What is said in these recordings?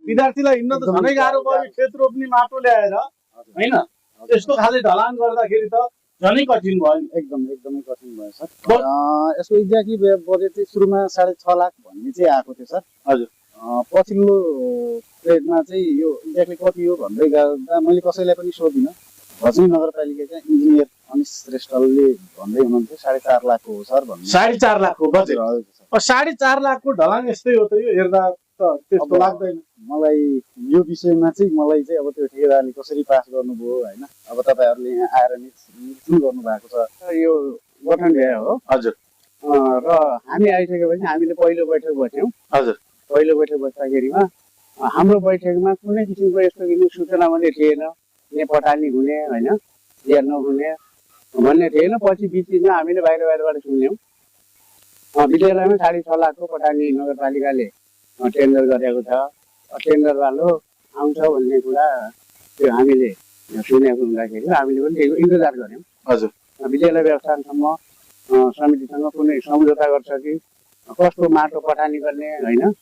विद्यार्थीलाई हिँड्न त झनै गाह्रो भयो, खेत रोप्ने माटो ल्याएर हैन, यस्तो खाले ढलान गर्दाखेरि त झनै कठिन भयो। एकदमै कठिन भयो सर। यसको एक्ज्याक्टली बजेट चाहिँ सुरुमा 6.5 लाख भन्ने चाहिँ आएको थियो सर। हजुर। पछिल्लो प्लेटमा चाहिँ यो एक्ज्याक्टली कति हो भन्दै गर्दा मैले कसैलाई पनि सोधिनँ। भजनी नगरपालिकाका इन्जिनियर अनिश श्रेष्ठले भन्दै हुनुहुन्थ्यो 4.5 लाखको हो सर भन्नु। 4.5 लाखको बजेट? 4.5 लाखको ढलान यस्तै हो त, यो हेर्दा त त्यस्तो लाग्दैन मलाई। यो विषयमा चाहिँ मलाई चाहिँ अब त्यो ठेकेदारले कसरी पास गर्नुभयो हैन, अब तपाईहरुले यहाँ आएर निरीक्षण गर्नु भएको छ। यो गठन भयो हो। हजुर। र हामी आइसकेपछि हामीले पहिलो बैठक बस्यौं। हजुर। पहिलो बैठक बस्दाखेरिमा हाम्रो बैठकमा कुनै किसिमको यस्तो किसिमको सूचना पनि थिएन, यहाँ पटाली हुने हैन, या नहुने भन्ने थिएन। पछि बिचमा हामीले बाहिरबाट सुन्यौं विद्यालयमा 6.5 लाखको पटाली नगरपालिकाले टेन्डर गरेको छ, टेन्डर वालो आउँछ भन्ने कुरा त्यो हामीले सुनेको हुँदाखेरि हामीले पनि त्यसको इन्तजार गर्यौं। हजुर। विद्यालय व्यवस्थापनसम्म समितिसँग कुनै सम्झौता गर्छ कि कस्तो माटो पठानी गर्ने हैन।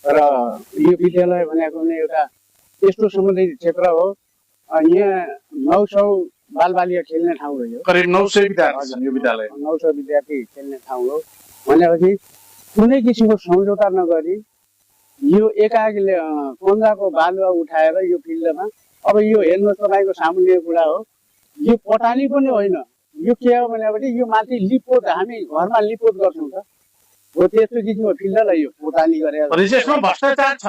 र यो विद्यालय भनेको नै एउटा यस्तो सम्बन्धित क्षेत्र हो, यहाँ 900 बालबालिका खेल्ने ठाउँ हो। यो करिब 900 विद्यार्थी छन् यो विद्यालय। 900 विद्यार्थी खेल्ने ठाउँ हो भनेपछि कुनै किसिमको सम्झौता नगरी यो एकाएकले पन्जाको बालुवा उठाएर यो फिल्डमा, अब यो हेर्नुहोस् तपाईँको सामान्य कुरा हो, यो पटानी पनि होइन, यो के हो भनेपछि यो माथि लिपोत, हामी घरमा लिपोत गर्छौँ त हो, त्यस्तो किसिमको फिल्डलाई यो पटानी गरेर यसमा भ्रष्टाचार छ।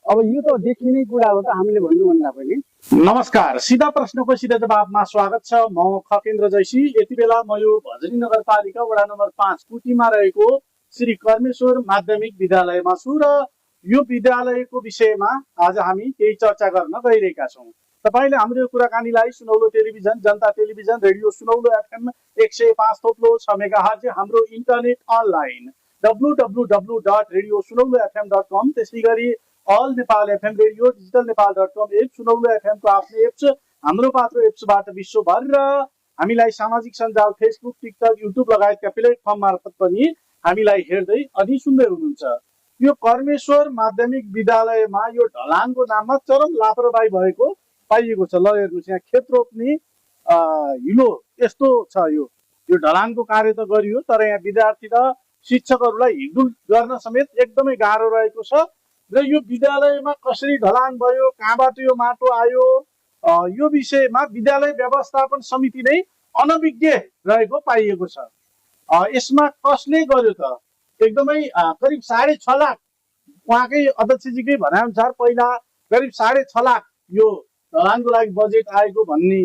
अब यो त देखिने कुरा हो त हामीले भन्नुभन्दा पनि। नमस्कार, सीधा प्रश्नको सीधा जवाबमा स्वागत छ। म खकेन्द्र जैसी। यति बेला म यो भजनी नगरपालिका वडा नम्बर 5 कुटीमा रहेको श्री कर्मेश्वर माध्यमिक विद्यालयमा छु र यो विद्यालयको विषयमा आज हामी केही चर्चा गर्न गइरहेका छौँ। तपाईले हाम्रो कुराकानीलाई Sunaulo television, Janata television, radio Sunaulo FM 105.6 megahertz, हाम्रो इन्टरनेट अनलाइन www.radiosunauloFM.com, त्यसै गरी all Nepal FM radio, digital नेपाल.com एप, सुनौलो एफएम को आफ्नो एप्स, हाम्रो पात्रो एप्सबाट विश्वभर र हामीलाई सामाजिक सञ्जाल फेसबुक, टिकटक, युट्युब लगायतका प्लेटफर्म मार्फत पनि हामीलाई हेर्दै अनि सुन्दै हुनुहुन्छ। यो कर्मेश्वर माध्यमिक विद्यालयमा यो ढलानको नाममा चरम लापरवाही भएको पाइएको छ। ल हेर्नुहोस्, यहाँ खेत रोप्ने हिलो यस्तो छ। यो ढलानको कार्य त गरियो, तर यहाँ विद्यार्थी र शिक्षकहरूलाई हिँडुल गर्न समेत एकदमै गाह्रो रहेको छ। र यो विद्यालयमा कसरी ढलान भयो, कहाँबाट यो माटो आयो, यो विषयमा विद्यालय व्यवस्थापन समिति नै अनभिज्ञ रहेको पाइएको छ। यसमा कसले गर्यो त? एकदमै करिब 6.5 लाख, उहाँकै अध्यक्षजीकै भनाइअनुसार पहिला करिब 6.5 लाख यो ढलानको लागि बजेट आएको भन्ने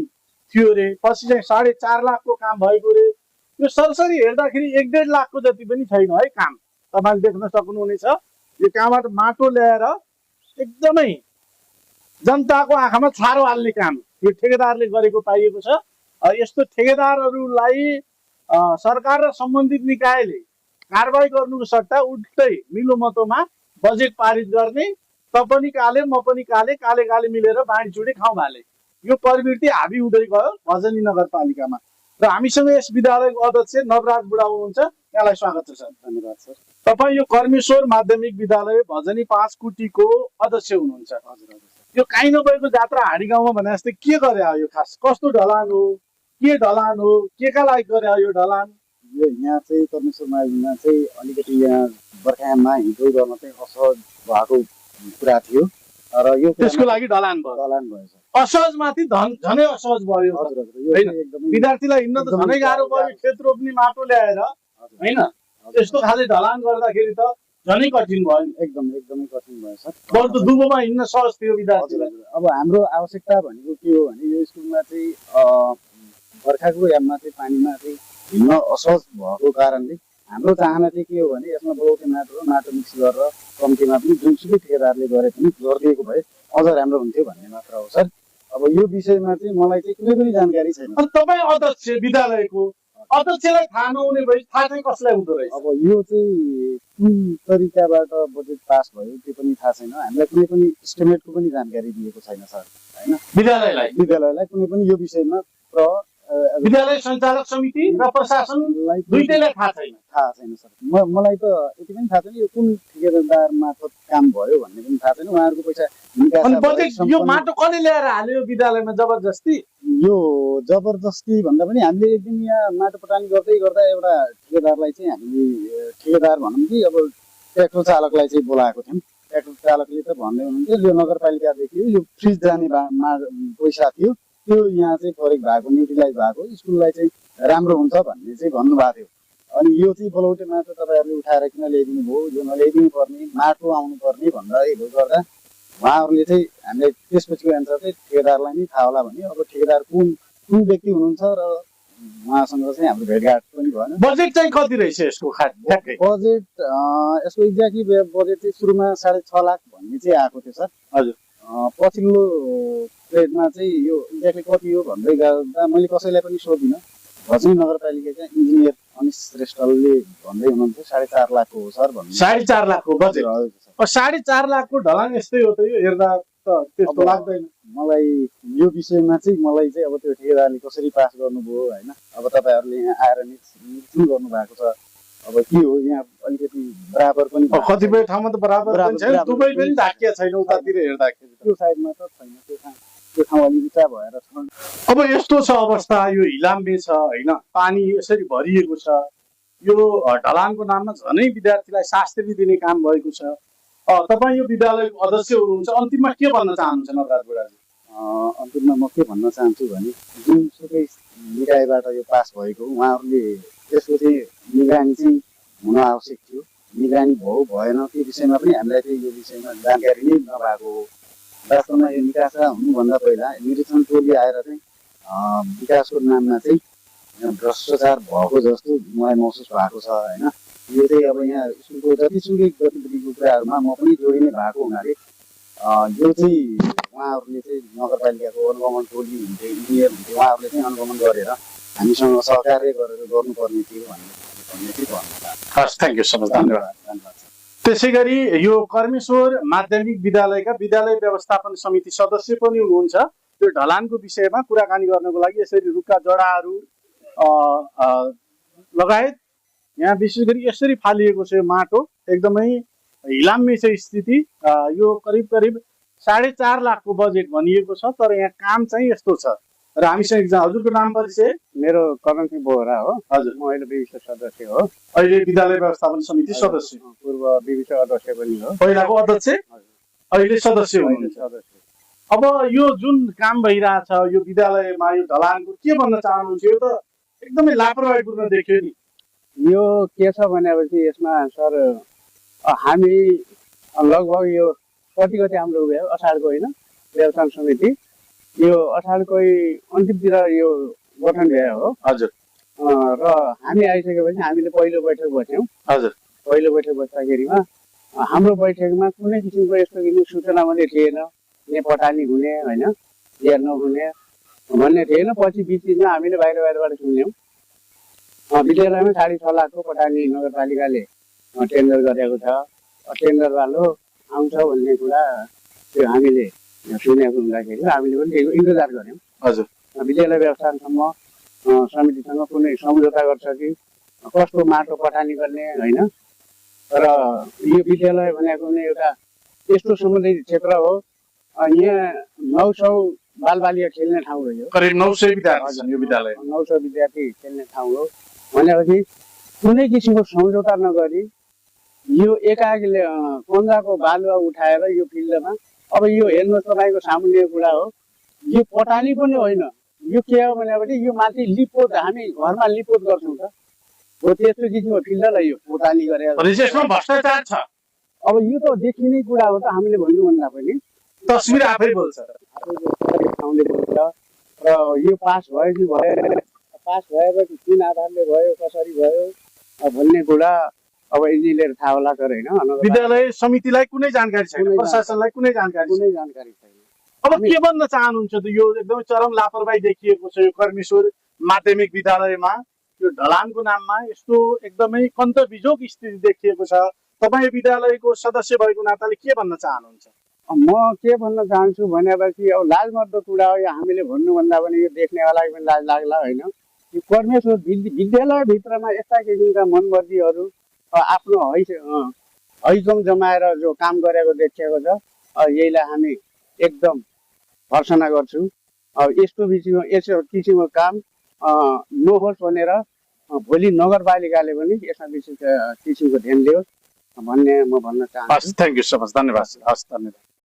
थियो रे, पछि चाहिँ 4.5 लाखको काम भएको रे। यो सरसरी हेर्दाखेरि 1.5 लाखको जति पनि छैन है काम। तपाईले देख्न सक्नुहुनेछ यो कहाँबाट माटो ल्याएर एकदमै जनताको आँखामा छारो हाल्ने काम यो ठेकेदारले गरेको पाइएको छ। यस्तो ठेकेदारहरूलाई सरकार र सम्बन्धित निकायले कारबाही गर्नुको सट्टा उल्टै मिलोमतोमा बजेट पारित गर्ने, त पनि काले म पनि काले, काले काले मिलेर बाँडीचुँडी खाउँ भाले, यो प्रवृत्ति हाबी हुँदै गयो भजनी नगरपालिकामा। र हामीसँग यस विद्यालयको अध्यक्ष नवराज बुढा हुनुहुन्छ, यहाँलाई स्वागत छ सर। धन्यवाद सर। तपाईँ यो कर्मेश्वर माध्यमिक विद्यालय भजनी 5 कुटीको अध्यक्ष हुनुहुन्छ। यो काहीँ नभएको जात्रा हाडी गाउँमा भने जस्तै के गरे यो खास कस्तो ढलान हो, के ढलान हो, के का लागि गरे यो ढलान? यो यहाँ चाहिँ कर्मेश्वर माध्यमिकमा चाहिँ अलिकति यहाँ बर्खायाममा हिँड्डुल गर्न चाहिँ असहज भएको कुरा थियो र यो त्यसको लागि ढलान भयो सर। असहजमाथि झनै असहज भयो। विद्यार्थीलाई हिँड्न त झनै गाह्रो भयो, खेत रोप्ने माटो ल्याएर हैन, यस्तो खाले ढलान गर्दाखेरि त झनै कठिन भयो। एकदमै कठिन भयो सर। बरु त दुबोमा हिँड्न सहज थियो विद्यार्थीलाई। अब हाम्रो आवश्यकता भनेको के हो भने यो स्कुलमा चाहिँ बर्खाको याममा चाहिँ पानीमा चाहिँ हिँड्न असहज भएको कारणले हाम्रो चाहना चाहिँ के हो भने यसमा बलौटे माटो र माटो मिक्स गरेर कम्तीमा पनि जुनसुकै ठेकेदारले गरे पनि गरिदिएको भए अझ राम्रो हुन्थ्यो भन्ने मात्र हो सर। अब यो विषयमा चाहिँ मलाई चाहिँ कुनै पनि जानकारी छैन। तपाईँ अध्यक्ष विद्यालयको अध्यक्षलाई थाहा नहुने भए थाहा चाहिँ कसलाई हुँदो रहेछ? अब यो चाहिँ कुन तरिकाबाट बजेट पास भयो त्यो पनि थाहा छैन। हामीलाई कुनै पनि एस्टिमेटको पनि जानकारी दिएको छैन सर हैन। विद्यालयलाई कुनै पनि यो विषयमा विद्यालय सञ्चालक समिति र प्रशासन दुईटैलाई थाहा छैन। थाहा छैन सर। मलाई त यति पनि थाहा छैन यो कुन ठेकेदार मार्फत काम भयो भन्ने पनि थाहा छैन। उहाँहरूको पैसा निकास अनि बजेट यो माटो कसले ल्याएर हाल्यो विद्यालयमा जबरजस्ती? यो जबरजस्ती भन्दा पनि हामीले एक दिन यहाँ माटो पटानी गर्दै गर्दा एउटा ठेकेदारलाई चाहिँ हामीले ठेकेदार भनौँ कि अब ट्र्याक्टर चालकलाई चाहिँ बोलाएको थियौँ। ट्र्याक्टर चालकले त भन्दै हुनुहुन्थ्यो यो नगरपालिकादेखि यो फ्रिज जाने पैसा थियो त्यो यहाँ चाहिँ प्रयोग भएको युटिलाइज भएको स्कुललाई चाहिँ राम्रो हुन्छ भन्ने चाहिँ भन्नुभएको थियो। अनि यो चाहिँ बलौटे माटो तपाईँहरूले उठाएर किन ल्याइदिनु भयो, यो नल्याइदिनु पर्ने, माटो आउनु पर्ने भन्दा गर्दा उहाँहरूले चाहिँ हामीलाई त्यसपछिको एन्सर चाहिँ ठेकेदारलाई नै थाहा होला भने अब ठेकेदार कुन व्यक्ति हुनुहुन्छ र उहाँसँग चाहिँ हाम्रो भेटघाट पनि भएन। बजेट चाहिँ कति रहेछ यसको ठ्याक्कै? बजेट यसको एक्ज्याक्टली बजेट चाहिँ सुरुमा 6.5 लाख भन्ने चाहिँ आएको थियो सर। हजुर। पछिल्लो प्लेटमा चाहिँ यो एक्ज्याक्टली कति हो भन्दै गर्दा मैले कसैलाई पनि सोधिनँ। भजनी नगरपालिकाका इन्जिनियर अनिश श्रेष्ठले भन्दै हुनुहुन्थ्यो 4.5 लाखको हो सर भन्नु। 4.5 लाखको बजेट? 4.5 लाखको ढलान यस्तै हो त यो हेर्दा त त्यस्तो लाग्दैन मलाई। यो विषयमा चाहिँ मलाई चाहिँ अब त्यो ठेकेदारले कसरी पास गर्नुभयो होइन, अब तपाईँहरूले यहाँ आएर निरीक्षण गर्नु भएको छ। अब के हो यहाँ अलिकति बराबर पनि कतिपय ठाउँमा त बराबर पनि छैन, दुवै पनि ढाकिया छैन उतातिर हेर्दाखेरि। त्यो साइडमा त छैन, त्यो ठाउँ अलि उचा भएर छ। अब यस्तो छ अवस्था, यो हिलाम्बे छ होइन, पानी यसरी भरिएको छ, यो ढलानको नाममा झनै विद्यार्थीलाई शास्त्री दिने काम भएको छ। तपाईँ यो विद्यालयको अध्यक्ष हुनुहुन्छ, अन्तिममा के भन्न चाहनुहुन्छ नवराज बुढाजी? अन्तिममा म के भन्न चाहन्छु भने जुनसुकै निकायबाट यो पास भएको उहाँहरूले त्यसको चाहिँ निगरानी चाहिँ हुन आवश्यक थियो। निगरानी भयो भएन त्यो विषयमा पनि हामीलाई चाहिँ यो विषयमा जानकारी नै नभएको हो। वास्तवमा यो निकास हुनुभन्दा पहिला निरीक्षण टोली आएर चाहिँ विकासको नाममा चाहिँ भ्रष्टाचार भएको जस्तो मलाई महसुस भएको छ होइन। यो चाहिँ अब यहाँ स्कुलको जतिसुकै गतिविधिको कुराहरूमा म पनि जोडिने भएको हुनाले यो चाहिँ उहाँहरूले चाहिँ नगरपालिकाको अनुगमन टोली हुन्थे, इन्जिनियर हुन्थे, उहाँहरूले चाहिँ अनुगमन गरेर हामीसँग सहकार्य गरेर गर्नुपर्ने थियो भन्ने चाहिँ भन्नु चाहन्छु। हस्, थ्याङ्क यू सो मच, धन्यवाद। त्यसै गरी यो कर्मेश्वर माध्यमिक विद्यालयका विद्यालय व्यवस्थापन समिति सदस्य पनि हुनुहुन्छ। त्यो ढलानको विषयमा कुराकानी गर्नको लागि यसरी रुखका जडाहरू लगायत यहाँ विशेष गरी यसरी फालिएको छ माटो, एकदमै हिलाम्मे छ स्थिति। यो करिब 4.5 लाखको बजेट भनिएको छ, तर यहाँ काम चाहिँ यस्तो छ। र हामीसँग एकजना, हजुरको नाम परिचय? मेरो करण सिंह बोहरा हो। हजुर। म अहिले विविध सदस्य हो, अहिले विद्यालय व्यवस्थापन समिति सदस्य। पूर्व विविध अध्यक्ष पनि हो। पहिलाको अध्यक्ष, अहिले सदस्य हुनुहुन्छ। अब यो जुन काम भइरहेछ यो विद्यालयमा, यो ढलानको के भन्न चाहनुहुन्छ? यो त एकदमै लापरवाहीपूर्ण देखियो नि। यो के छ भनेपछि यसमा सर हामी लगभग यो कति हाम्रो भयो असारको होइन व्यवस्थापन समिति, यो असारको अन्तिमतिर यो गठन भयो हो। हजुर। र हामी आइसकेपछि हामीले पहिलो बैठक बस्यौँ। हजुर। पहिलो बैठक बस्दाखेरिमा हाम्रो बैठकमा कुनै किसिमको यस्तो सूचना पनि थिएन, पटानी हुने होइन, हेर्न हुने भन्ने थिएन। पछि बिचमा हामीले बाहिरबाट सुन्यौँ विद्यालयमा 6.5 लाखको पटानी नगरपालिकाले टेन्डर गरेको छ, टेन्डर वालो आउँछ भन्ने कुरा त्यो हामीले सुनेको हुँदाखेरि हामीले पनि त्यही इन्तजार गऱ्यौँ। हजुर। विद्यालय व्यवस्थापनसम्म समितिसँग कुनै सम्झौता गर्छ कि कस्तो माटो पठानी गर्ने होइन। र यो विद्यालय भनेको पनि एउटा यस्तो सम्बन्धित क्षेत्र हो, यहाँ 900 बालबालिका खेल्ने ठाउँ हो। यो करिब 900 विद्यार्थी छन् यो विद्यालय। 900 विद्यार्थी खेल्ने ठाउँ हो भनेपछि कुनै किसिमको सम्झौता नगरी यो एकाएकले कन्जाको बालुवा उठाएर यो फिल्डमा, अब यो हेर्नुहोस् तपाईँको सामान्य कुरा हो, यो पटानी पनि होइन, यो के हो भनेपछि यो माथि लिपोत, हामी घरमा लिपोत गर्छौँ त हो, त्यस्तो किसिमको फिल्डलाई यो पोटानी गरेर भ्रष्टाचार छ। अब यो त देखिने कुरा हो त, हामीले भन्नुभन्दा पनि तस्बिर आफै बोल्छ। ठाउँले बोल्छ। र यो पास भयो कि भयो, पास भएपछि कुन आधारले भयो, कसरी भयो भन्ने कुरा अब इन्जिनियर थाहा होला। तर होइन विद्यालय समितिलाई कुनै जानकारी छैन, प्रशासनलाई कुनै जानकारी छैन। अब के भन्न चाहनुहुन्छ त? यो एकदमै चरम लापरवाही देखिएको छ यो कर्मेश्वर माध्यमिक विद्यालयमा, यो ढलानको नाममा यस्तो एकदमै कन्तबिजोग स्थिति देखिएको छ। तपाईँ विद्यालयको सदस्य भएको नाताले के भन्न चाहनुहुन्छ? म के भन्न चाहन्छु भनेपछि अब लाजमर्दो कुरा हो यो हामीले भन्नुभन्दा पनि यो देख्नेवालाई पनि लाज लाग्ला होइन। यो परमेश्वर विद्यालयभित्रमा यस्ता किसिमका मनमर्जीहरू आफ्नो हैकम जमाएर जो काम गरेको देखिएको छ, यहीलाई हामी एकदम भर्सना गर्छौँ। यस्तो किसिमको काम नहोस् भनेर भोलि नगरपालिकाले पनि यसमा विशेष किसिमको ध्यान दियोस् भन्ने म भन्न चाहन्छु। हस्, थ्याङ्क यू सो मच, धन्यवाद। हस्, धन्यवाद।